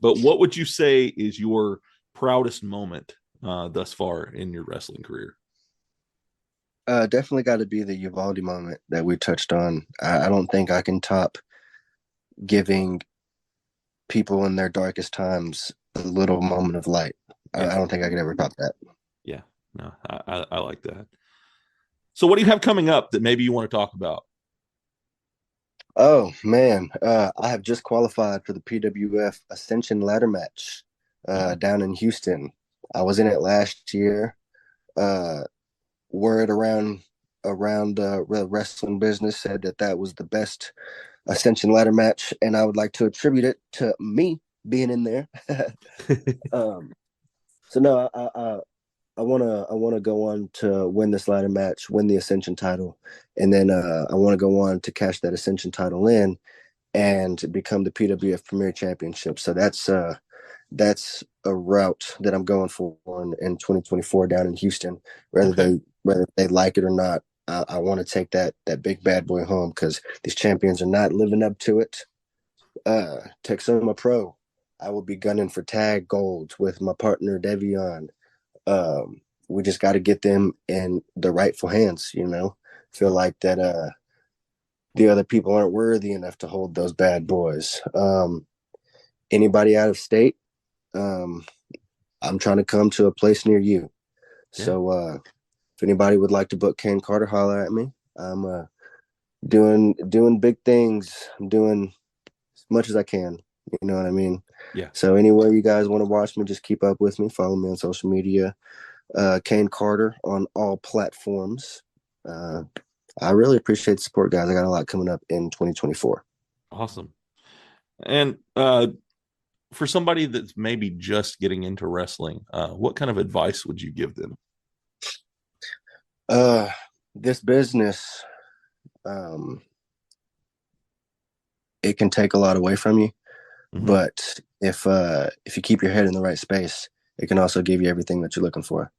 But what would you say is your proudest moment thus far in your wrestling career? Definitely got to be the Uvalde moment that we touched on. I don't think I can top giving people in their darkest times a little moment of light. I don't think I could ever top that. Yeah, no, I like that. So what do you have coming up that maybe you want to talk about? Oh, man. I have just qualified for the PWF Ascension ladder match down in Houston. I was in it last year. Word around the wrestling business said that was the best Ascension ladder match, and I would like to attribute it to me being in there. So no, I wanna go on to win this ladder match, win the Ascension title, and then I want to go on to cash that Ascension title in and become the PWF Premier Championship. So that's a route that I'm going for in 2024 down in Houston, whether they like it or not. I want to take that big bad boy home because these champions are not living up to it. Texoma Pro, I will be gunning for tag gold with my partner Devion. We just got to get them in the rightful hands, feel like that the other people aren't worthy enough to hold those bad boys. Anybody out of state, I'm trying to come to a place near you. Yeah. So if anybody would like to book Caine Carter, holler at me. I'm doing big things. I'm doing as much as I can. You know what I mean? Yeah. So anywhere you guys want to watch me, just keep up with me. Follow me on social media. Caine Carter on all platforms. I really appreciate the support, guys. I got a lot coming up in 2024. Awesome. And for somebody that's maybe just getting into wrestling, what kind of advice would you give them? This business, it can take a lot away from you, but if you keep your head in the right space, it can also give you everything that you're looking for.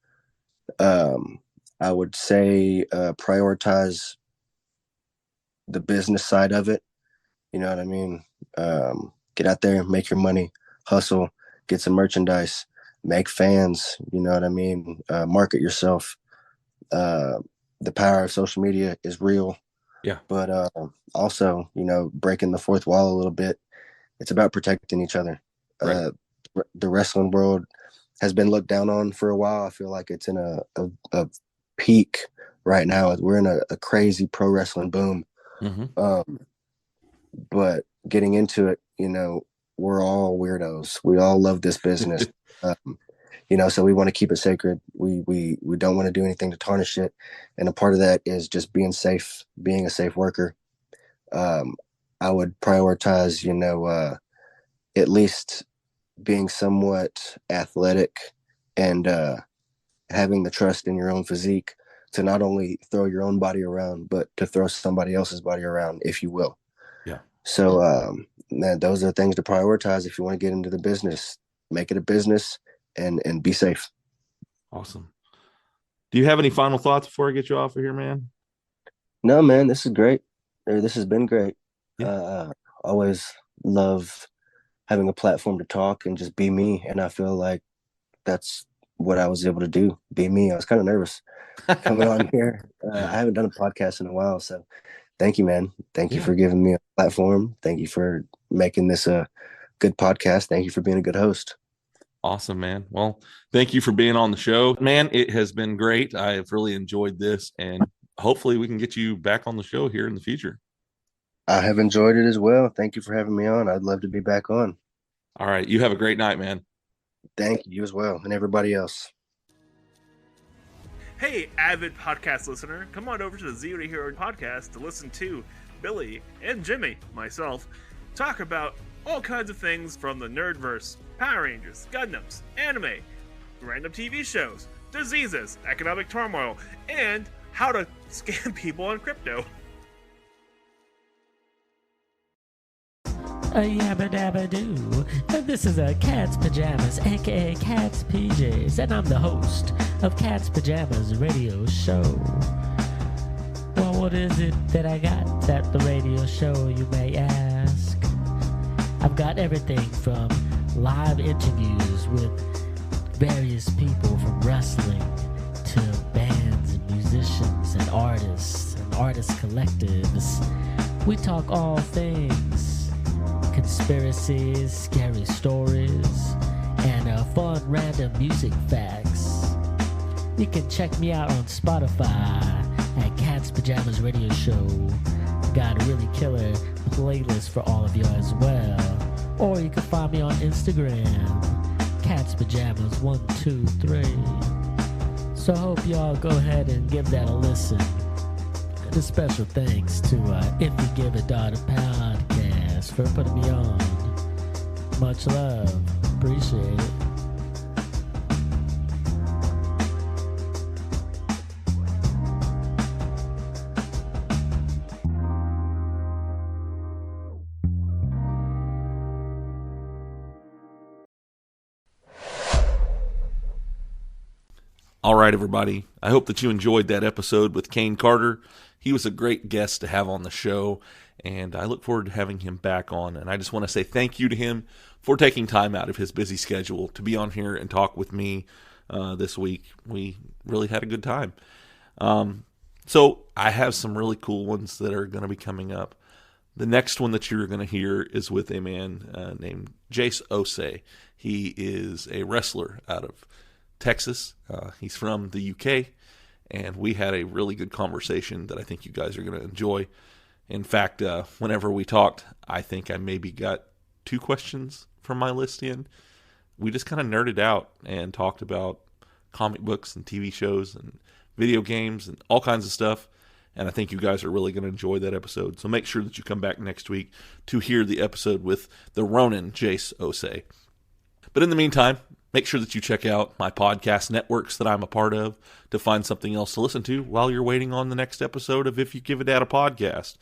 I would say prioritize the business side of it. You know what I mean? Get out there, make your money, hustle, get some merchandise, make fans. You know what I mean? Market yourself. The power of social media is real. Yeah. But also, breaking the fourth wall a little bit. It's about protecting each other. Right. The wrestling world has been looked down on for a while. I feel like it's in a peak right now. We're in a crazy pro wrestling boom. But getting into it, we're all weirdos. We all love this business. So we want to keep it sacred. We don't want to do anything to tarnish it. And a part of that is just being safe, being a safe worker. I would prioritize, at least being somewhat athletic and having the trust in your own physique to not only throw your own body around, but to throw somebody else's body around, if you will. Yeah. So those are things to prioritize if you want to get into the business. Make it a business and be safe. Awesome. Do you have any final thoughts before I get you off of here, man? No, man, this is great. This has been great. Yeah. Always love having a platform to talk and just be me. And I feel like that's what I was able to do. Be me. I was kind of nervous coming on here. I haven't done a podcast in a while. So thank you, man. Thank you for giving me a platform. Thank you for making this a good podcast. Thank you for being a good host. Awesome, man. Well, thank you for being on the show, man. It has been great. I have really enjoyed this, and hopefully we can get you back on the show here in the future. I have enjoyed it as well. Thank you for having me on. I'd love to be back on. All right. You have a great night, man. Thank you as well, and everybody else. Hey, avid podcast listener, come on over to the Zero to Hero podcast to listen to Billy and Jimmy, myself, talk about all kinds of things from the Nerdverse, Power Rangers, Gundams, anime, random TV shows, diseases, economic turmoil, and how to scam people on crypto. Yabba dabba doo. This is Cat's Pajamas, aka Cat's PJs, and I'm the host of Cat's Pajamas radio show. Well, what is it that I got at the radio show, you may ask? I've got everything from live interviews with various people from wrestling to bands and musicians and artists collectives. We talk all things, conspiracies, scary stories, and fun random music facts. You can check me out on Spotify at Cat's Pajamas Radio Show. Got a really killer playlist for all of you as well. Or you can find me on Instagram, Cat's Pajamas 123. So I hope y'all go ahead and give that a listen. And a special thanks to If You Give a Daughter Podcast for putting me on. Much love. Appreciate it. All right, everybody. I hope that you enjoyed that episode with Caine Carter. He was a great guest to have on the show, and I look forward to having him back on. And I just want to say thank you to him for taking time out of his busy schedule to be on here and talk with me this week. We really had a good time. So I have some really cool ones that are going to be coming up. The next one that you're going to hear is with a man named Jace Osei. He is a wrestler out of Texas. He's from the UK, and we had a really good conversation that I think you guys are going to enjoy. In fact, whenever we talked, I think I maybe got 2 questions from my list in. We just kind of nerded out and talked about comic books and TV shows and video games and all kinds of stuff. And I think you guys are really going to enjoy that episode. So make sure that you come back next week to hear the episode with the Ronin Jace Osei. But in the meantime, make sure that you check out my podcast networks that I'm a part of to find something else to listen to while you're waiting on the next episode of If You Give a Dad a Podcast.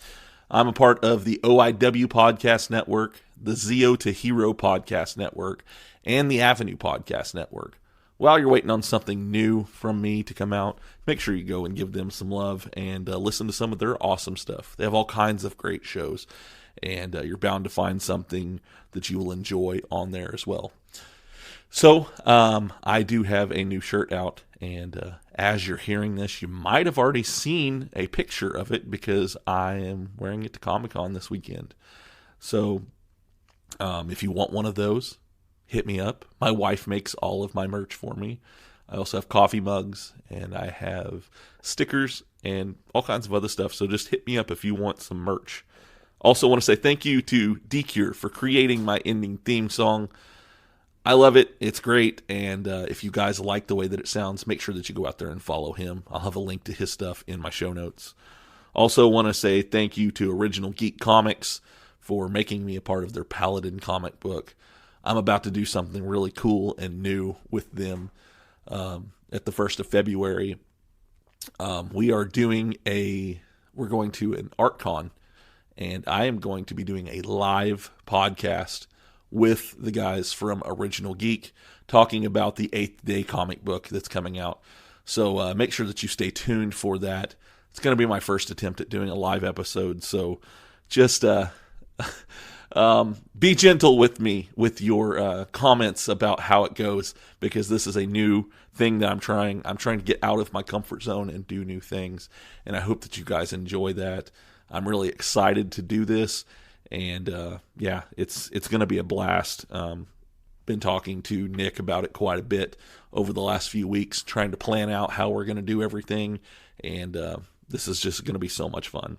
I'm a part of the OIW Podcast Network, the Zeo to Hero Podcast Network, and the Avenue Podcast Network. While you're waiting on something new from me to come out, make sure you go and give them some love and listen to some of their awesome stuff. They have all kinds of great shows, and you're bound to find something that you will enjoy on there as well. So, I do have a new shirt out, and as you're hearing this, you might have already seen a picture of it because I am wearing it to Comic-Con this weekend. So, if you want one of those, hit me up. My wife makes all of my merch for me. I also have coffee mugs, and I have stickers and all kinds of other stuff. So just hit me up if you want some merch. Also want to say thank you to D-Cure for creating my ending theme song. I love it. It's great. And if you guys like the way that it sounds, make sure that you go out there and follow him. I'll have a link to his stuff in my show notes. Also want to say thank you to Original Geek Comics for making me a part of their Paladin comic book. I'm about to do something really cool and new with them at the 1st of February. We're going to an art con, and I am going to be doing a live podcast with the guys from Original Geek talking about the 8th Day comic book that's coming out. So make sure that you stay tuned for that. It's going to be my first attempt at doing a live episode, so just be gentle with me with your comments about how it goes, because this is a new thing that I'm trying to get out of my comfort zone and do new things, and I hope that you guys enjoy that. I'm really excited to do this, and it's going to be a blast. Been talking to Nick about it quite a bit over the last few weeks, trying to plan out how we're going to do everything, and this is just going to be so much fun.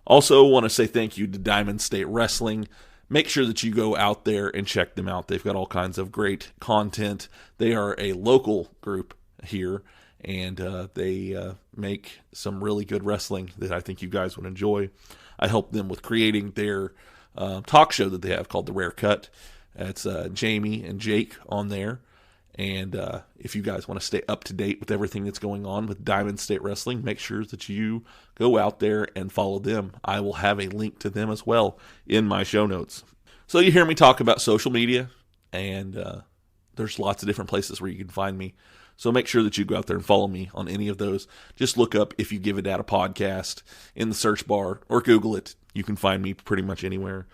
Also want to say thank you to Diamond State Wrestling. Make sure that you go out there and check them out. They've got all kinds of great content. They are a local group here, and they make some really good wrestling that I think you guys would enjoy. I helped them with creating their talk show that they have called The Rare Cut. It's Jamie and Jake on there. And if you guys want to stay up to date with everything that's going on with Diamond State Wrestling, make sure that you go out there and follow them. I will have a link to them as well in my show notes. So you hear me talk about social media, and there's lots of different places where you can find me. So make sure that you go out there and follow me on any of those. Just look up If You Give a Dad a Podcast in the search bar, or Google it. You can find me pretty much anywhere.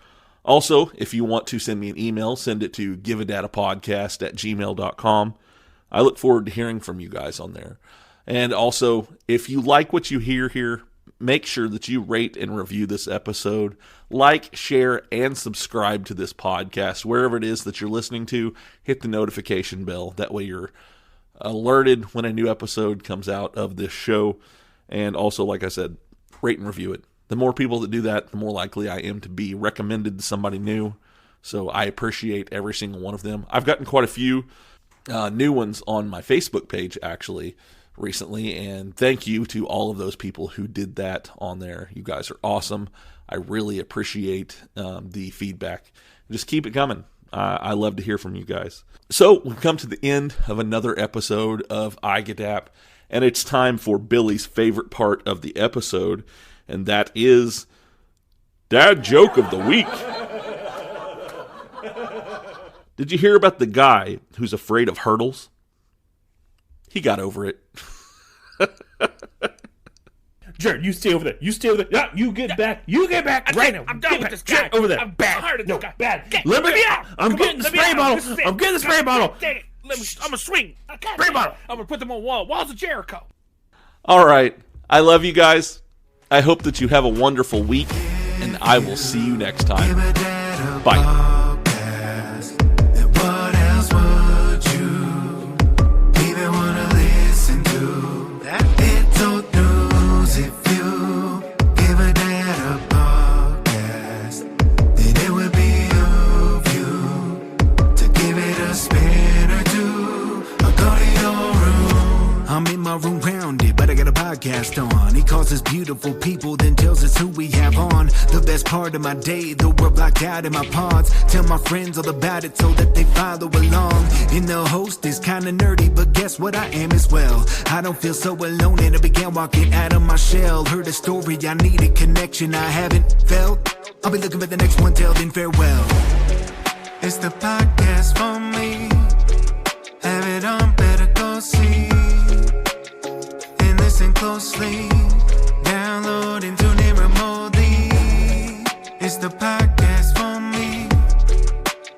Also, if you want to send me an email, send it to giveadadapodcast@gmail.com. I look forward to hearing from you guys on there. And also, if you like what you hear here, make sure that you rate and review this episode. Like, share, and subscribe to this podcast. Wherever it is that you're listening to, hit the notification bell. That way you're alerted when a new episode comes out of this show. And also, like I said, rate and review it. The more people that do that, the more likely I am to be recommended to somebody new. So I appreciate every single one of them. I've gotten quite a few new ones on my Facebook page, actually, recently. And thank you to all of those people who did that on there. You guys are awesome. I really appreciate the feedback. Just keep it coming. I love to hear from you guys. So we've come to the end of another episode of iGadap. And it's time for Billy's favorite part of the episode, and that is Dad Joke of the Week. Did you hear about the guy who's afraid of hurdles? he got over it. Jared, you stay over there. You stay over there. Yeah, you get back. You get back right now. I'm done with this guy. Jared, over there. I'm bad. No, bad. Let me out. I'm getting the spray bottle. I'm getting the spray bottle. Dang it. I'm going to swing. Spray bottle. I'm going to put them on walls of Jericho. All right. I love you guys. I hope that you have a wonderful week, and I will see you next time. Bye. Room rounded, but I got a podcast on. He calls us beautiful people, then tells us who we have on. The best part of my day, the world blocked out in my pods. Tell my friends all about it so that they follow along. And the host is kinda nerdy, but guess what I am as well. I don't feel so alone, and I began walking out of my shell. Heard a story, I need a connection I haven't felt. I'll be looking for the next one, till then farewell. It's the podcast for me. Have it on, better go see. Listen closely, download and tune in remotely. It's the podcast for me.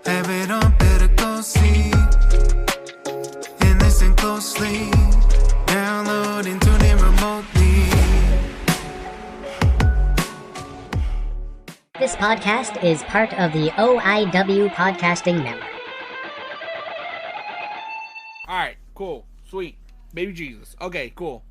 Have it on, better go see. And listen closely, download and tune in remotely. This podcast is part of the OIW Podcasting Network. All right, cool, sweet. Baby Jesus. Okay, cool.